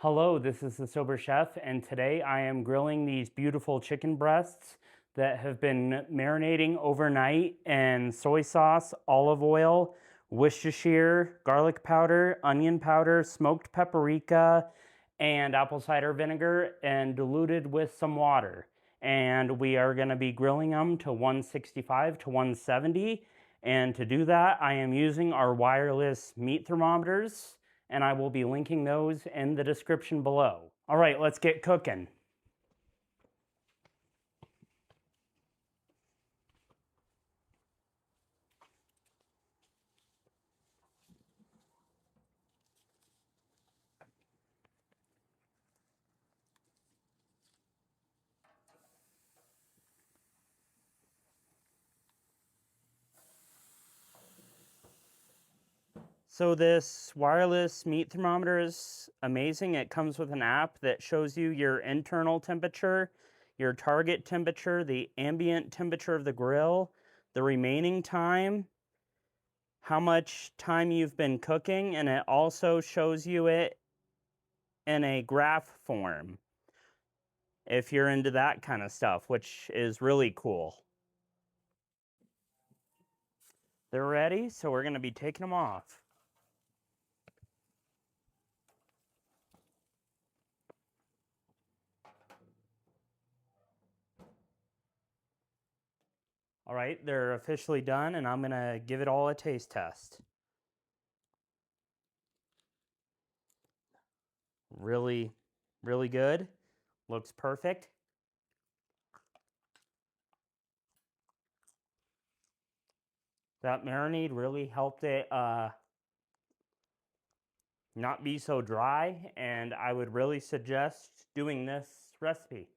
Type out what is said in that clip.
Hello, this is the Sober Chef, and today I am grilling these beautiful chicken breasts that have been marinating overnight in soy sauce, olive oil, Worcestershire, garlic powder, onion powder, smoked paprika, and apple cider vinegar, and diluted with some water. And we are going to be grilling them to 165 to 170. And to do that, I am using our wireless meat thermometers, and I will be linking those in the description below. All right, let's get cooking. So this wireless meat thermometer is amazing. It comes with an app that shows you your internal temperature, your target temperature, the ambient temperature of the grill, the remaining time, how much time you've been cooking, and it also shows you it in a graph form if you're into that kind of stuff, which is really cool. They're ready, so we're going to be taking them off. All right, they're officially done, and I'm going to give it all a taste test. Really, really good. Looks perfect. That marinade really helped it not be so dry, and I would really suggest doing this recipe.